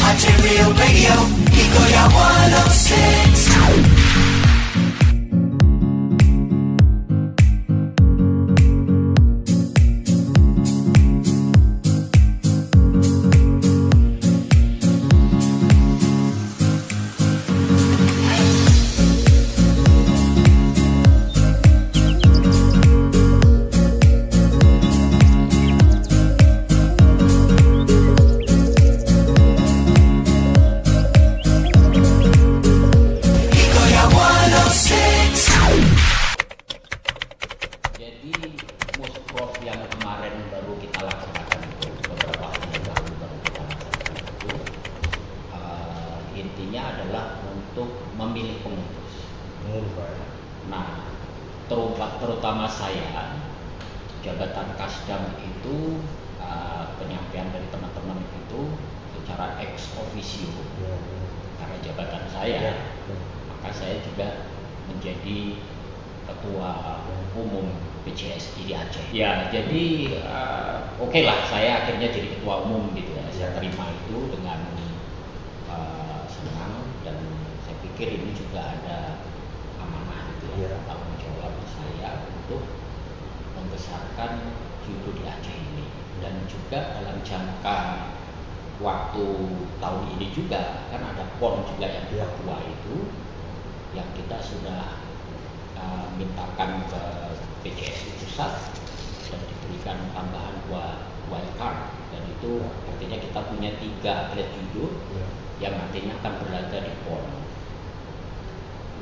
Aceh Real Radio, Hikoya 106. Intinya adalah untuk memilih pengurus. Nah, terutama saya, jabatan Kasdam itu penyampaian dari teman-teman itu secara ex officio karena jabatan saya, maka saya juga menjadi ketua umum PCSI di Aceh. Ya, jadi oke lah, saya akhirnya jadi ketua umum gitu ya. Saya terima itu dengan senang, dan saya pikir ini juga ada amanah gitu ya, tanggung jawab saya untuk membesarkan judo di Aceh ini, dan juga dalam jangka waktu tahun ini juga kan ada PON juga yang di Papua itu yang kita sudah mintakan ke PCSI pusat dan diberikan tambahan 2 wildcard, dan itu artinya kita punya 3 atlet judo yang nantinya akan berlaga di PON.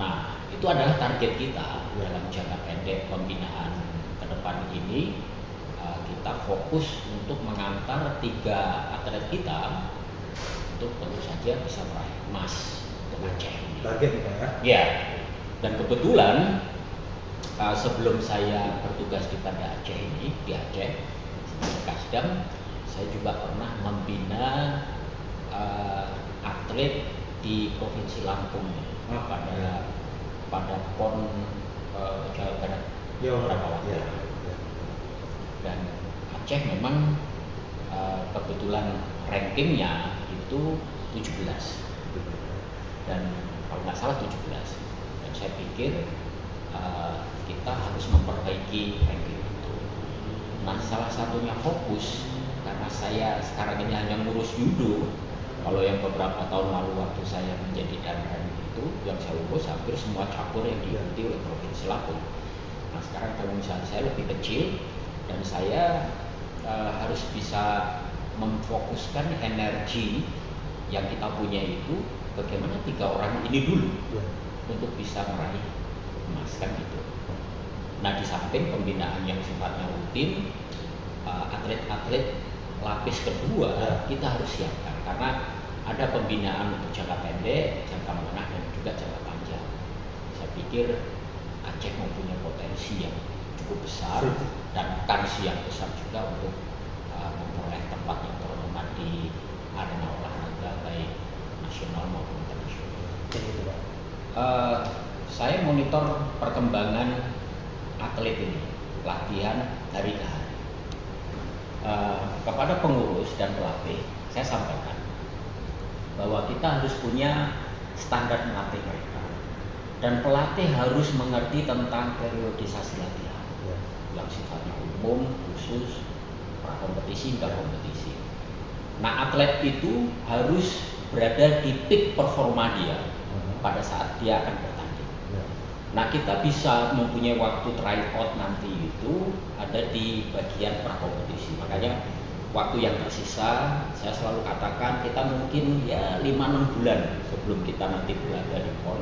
Nah, itu adalah target kita dalam jangka pendek pembinaan ke depan ini. Kita fokus untuk mengantar 3 atlet kita untuk tentu saja bisa meraih emas untuk Aceh ini. Target kita ya? Ya, dan kebetulan sebelum saya bertugas di Banda Aceh ini, di Aceh sebagai Kasdam, saya juga pernah membina atlet di Provinsi Lampung pada PON Jawa Barat beberapa waktu. Dan Aceh memang kebetulan rankingnya itu 17, dan kalau nggak salah 17, dan saya pikir kita harus memperbaiki ranking itu. Nah, salah satunya fokus karena saya sekarang ini hanya ngurus judo. Kalau yang beberapa tahun lalu waktu saya menjadi dandan itu, yang saya urus hampir semua cabur yang diikuti oleh Provinsi Lampung. Nah, sekarang tanggung jawab saya lebih kecil, dan saya harus bisa memfokuskan energi yang kita punya itu bagaimana 3 orang ini dulu untuk bisa meraih emas, kan gitu. Nah, di samping pembinaan yang sifatnya rutin, atlet-atlet lapis kedua kita harus siapkan, karena ada pembinaan untuk jangka pendek, jangka menengah, dan juga jangka panjang. Saya pikir Aceh mempunyai potensi yang cukup besar dan kans yang besar juga untuk memperoleh tempat yang terhormat di arena olahraga baik nasional maupun internasional. Saya monitor perkembangan atlet ini, latihan hari ke hari. Kepada pengurus dan pelatih, saya sampaikan bahwa kita harus punya standar melatih mereka, dan pelatih harus mengerti tentang periodisasi latihan yang sifatnya umum, khusus, prakompetisi hingga kompetisi. Nah, atlet itu harus berada di peak performa dia pada saat dia akan bertanding. Nah, kita bisa mempunyai waktu tryout nanti itu ada di bagian prakompetisi. Makanya waktu yang tersisa, saya selalu katakan kita mungkin ya 5-6 bulan sebelum kita nanti berlaga di PON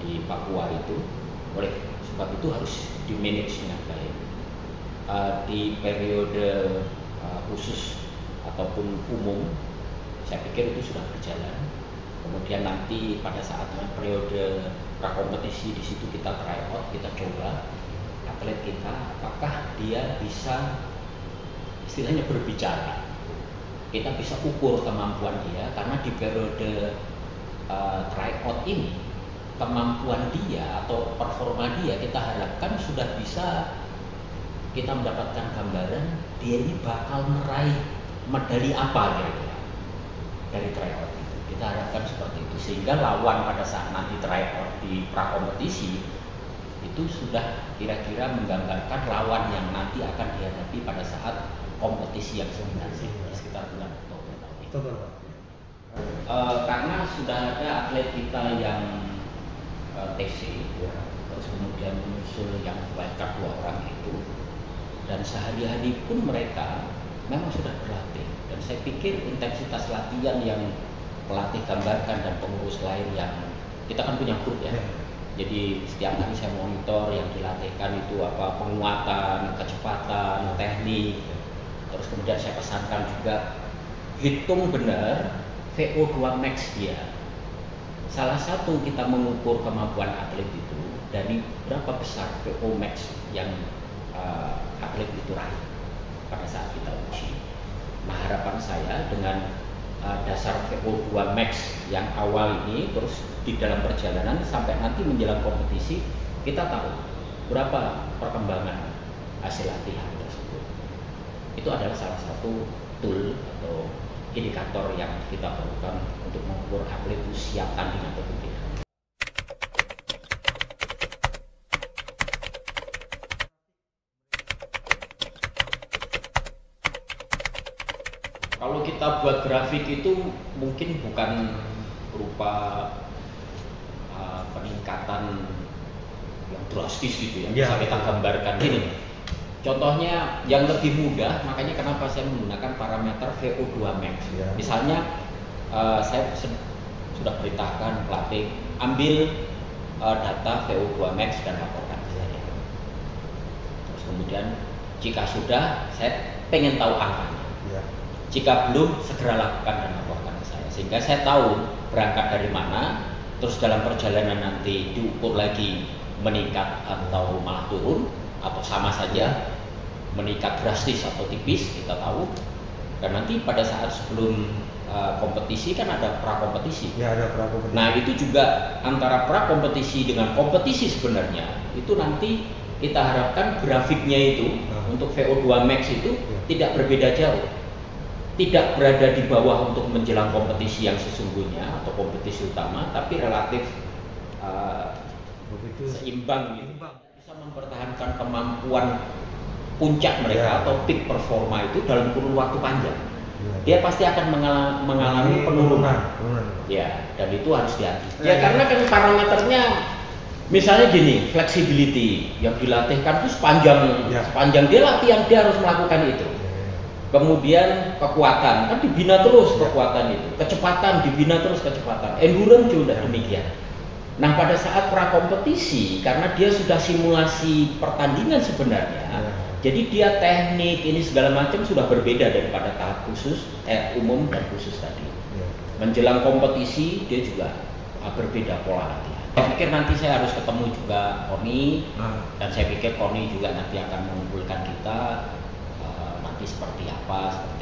di Papua itu. Oleh sebab itu harus di manage dengan baik. Di periode khusus ataupun umum, saya pikir itu sudah berjalan. Kemudian nanti pada saat periode prakompetisi, di situ kita tryout, kita coba atlet kita apakah dia bisa istilahnya berbicara. Kita bisa ukur kemampuan dia, karena di periode tryout ini kemampuan dia atau performa dia kita harapkan sudah bisa kita mendapatkan gambaran dia ini bakal meraih medali apa kira-kira. dari tryout itu. Kita harapkan seperti itu sehingga lawan pada saat nanti tryout di prakompetisi itu sudah kira-kira menggambarkan lawan yang nanti akan dihadapi pada saat kompetisi yang sebenarnya di sekitar bulan Oktober tahun ini. Karena sudah ada atlet kita yang TC, terus kemudian menyusul yang wildcard 2 orang itu, dan sehari-hari pun mereka memang sudah berlatih, dan saya pikir intensitas latihan yang pelatih gambarkan dan pengurus lain yang kita kan punya grup ya. Jadi setiap hari saya monitor yang dilatihkan itu apa, penguatan, kecepatan, teknik. Terus kemudian saya pesankan juga hitung benar VO2 max dia. Salah satu kita mengukur kemampuan atlet itu dari berapa besar VO max yang atlet itu raih pada saat kita uji. Nah, harapan saya dengan dasar VO2 max yang awal ini terus di dalam perjalanan sampai nanti menjelang kompetisi kita tahu berapa perkembangan hasil latihan tersebut. Itu adalah salah satu tool atau indikator yang kita perlukan untuk mengukur atlet itu siap tanding atau tidak. Kalau kita buat grafik itu mungkin bukan berupa peningkatan yang drastis gitu ya. Bisa kita gambarkan ini. Contohnya yang lebih mudah, makanya kenapa saya menggunakan parameter VO2 max. Misalnya saya sudah perintahkan pelatih ambil data VO2 max dan laporkan ke saya. Terus kemudian jika sudah, saya pengen tahu angkanya. Jika belum, segera lakukan dan laporkan ke saya. Sehingga saya tahu berangkat dari mana, terus dalam perjalanan nanti diukur lagi meningkat atau malah turun, atau sama saja, meningkat drastis atau tipis, kita tahu. Dan nanti pada saat sebelum kompetisi kan ada prakompetisi. Ya, ada prakompetisi. Nah, itu juga antara prakompetisi dengan kompetisi sebenarnya, itu nanti kita harapkan grafiknya itu untuk VO2 max itu tidak berbeda jauh. Tidak berada di bawah untuk menjelang kompetisi yang sesungguhnya atau kompetisi utama, tapi relatif seimbang gitu. Bisa mempertahankan kemampuan puncak mereka atau peak performa itu dalam kurun waktu panjang. Dia pasti akan mengalami penurunan. Ya, dan itu harus hati-hati. Ya, karena kan parameternya misalnya gini, flexibility yang dilatihkan itu sepanjang dia latihan dia harus melakukan itu. Kemudian kekuatan, kan dibina terus kekuatan itu. Kecepatan dibina terus kecepatan. Endurance juga demikian. Nah, pada saat prakompetisi karena dia sudah simulasi pertandingan sebenarnya, jadi dia teknik ini segala macam sudah berbeda daripada tahap khusus, umum dan khusus tadi. Menjelang kompetisi dia juga berbeda pola latihan. Saya pikir nanti saya harus ketemu juga Koni, dan saya pikir Koni juga nanti akan mengumpulkan kita. Seperti apa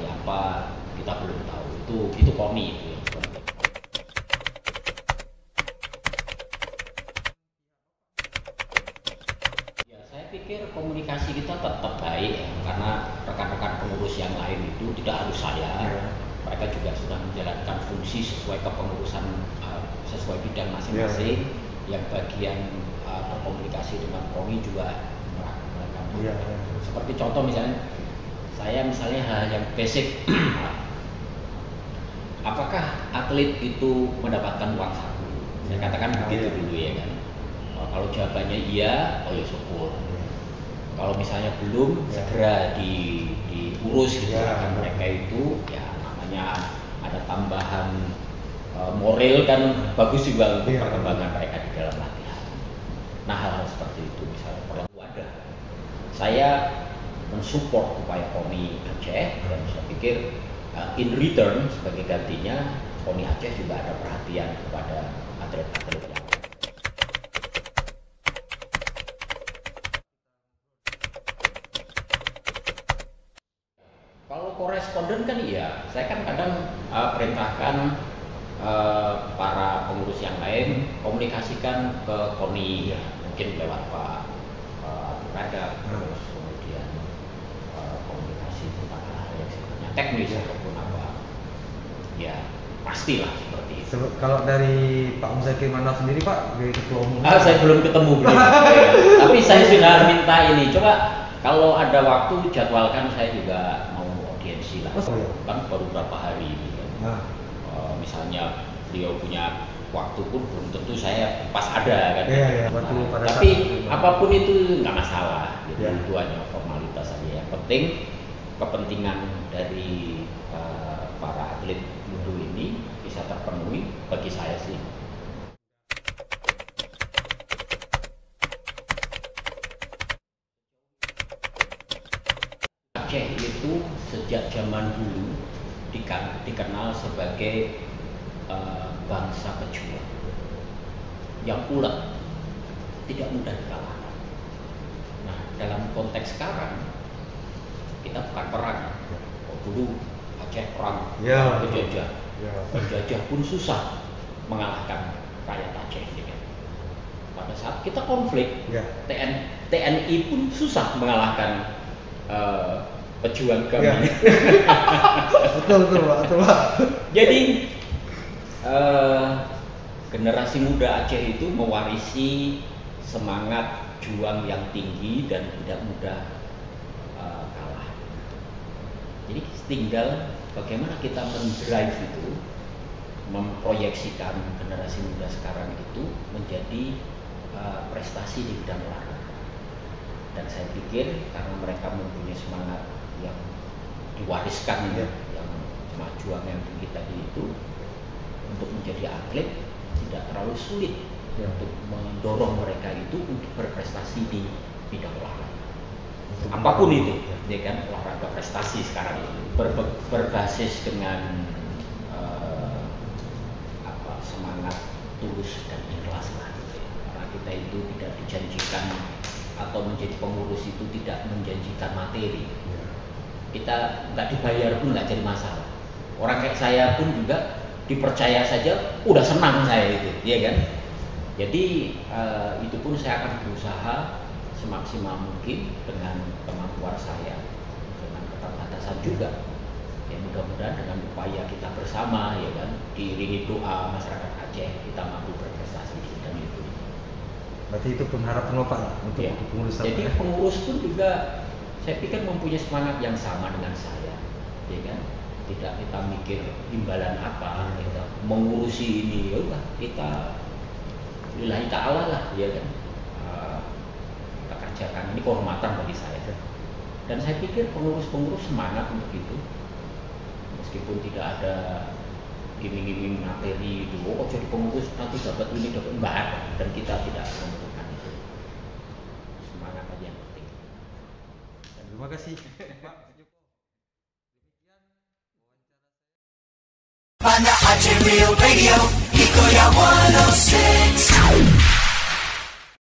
kita belum tahu, itu Koni itu yang penting. Ya, saya pikir komunikasi kita tetap baik ya, karena rekan-rekan pengurus yang lain itu tidak harus saya, mereka juga sudah menjalankan fungsi sesuai kepengurusan sesuai bidang masing-masing. Yang bagian berkomunikasi dengan Koni juga melakukan seperti contoh misalnya hal yang basic, apakah atlet itu mendapatkan uang saku? Saya katakan begitu dulu ya kan. Kalau jawabannya iya, oh ya syukur. Kalau misalnya belum, segera diurus gitu kan mereka itu, ya namanya ada tambahan moral kan bagus juga untuk perkembangan mereka di dalam latihan. Nah, hal-hal seperti itu misalnya perlu ada. Saya mensupport upaya Koni Aceh, dan saya pikir in return sebagai gantinya Koni Aceh juga ada perhatian kepada atlet-atlet yang kalau koresponden kan iya, saya kan kadang perintahkan para pengurus yang lain komunikasikan ke Koni, mungkin lewat Pak Radha, terus kemudian komunikasi tentang hal yang sifatnya teknis ataupun apa. Ya, pastilah seperti itu. Kalau dari Pak Muzakir Manaf sendiri Pak, dari ketua umum. Saya belum ketemu beliau. Tapi saya sudah minta ini. Coba kalau ada waktu jadwalkan, saya juga mau audiensi lah. Oh, iya. Kan baru berapa hari ini kan. Nah, Misalnya beliau punya waktu pun belum tentu saya pas ada kan. Iya, waktu pada tapi saat- apapun itu nggak masalah. Gitu. Iya. Itu hanya formalitas saja. Yang penting kepentingan dari para atlet muda ini bisa terpenuhi bagi saya sih. Aceh itu sejak zaman dulu dikenal sebagai bangsa pejuang yang ulet, tidak mudah dikalahkan. Nah, dalam konteks sekarang kita bukan perang. Dulu Aceh perang Ya. penjajah, ya. penjajah pun susah mengalahkan rakyat Aceh. Ya. Pada saat kita konflik, Ya. TNI pun susah mengalahkan pejuang kami. Ya. betul Pak. Jadi generasi muda Aceh itu mewarisi semangat juang yang tinggi dan tidak mudah kalah. Jadi tinggal bagaimana kita mendrive itu, memproyeksikan generasi muda sekarang itu menjadi prestasi di bidang olahraga. Dan saya pikir karena mereka mempunyai semangat yang diwariskan, Ya. yang kemajuan yang tinggi tadi itu, untuk menjadi atlet tidak terlalu sulit Ya. untuk mendorong mereka itu untuk berprestasi di bidang olahraga. Untuk Apapun itu, ya. ya kan, olahraga prestasi sekarang ini berbasis dengan semangat tulus dan ikhlas lah. Karena kita itu tidak dijanjikan, atau menjadi pengurus itu tidak menjanjikan materi. Ya. Kita nggak dibayar pun nggak jadi masalah. Orang kayak saya pun juga dipercaya saja udah senang saya itu, ya kan. Jadi itu pun saya akan berusaha semaksimal mungkin dengan kemampuan saya, dengan keterbatasan juga. Ya mudah-mudahan dengan upaya kita bersama, ya kan, diiringi doa masyarakat Aceh, kita mampu berprestasi di bidang itu. Berarti itu pun harapan Bapak untuk Ya. pengurus. Jadi pengurus pun juga saya pikir mempunyai semangat yang sama dengan saya, ya kan. Tidak kita mikir imbalan apa, kita mengurusi ini, ya udah kita lillahi ta'ala lah, ya kan. Kita kerjakan, ini kehormatan bagi saya. Dan saya pikir pengurus-pengurus semangat untuk itu, meskipun tidak ada iming-iming materi itu, oh jadi pengurus nanti dapat ini dapat enggak ada, dan kita tidak membutuhkan itu. Semangat aja yang penting. Terima kasih Pak. Banda Aceh Real Radio, Iko ya 106.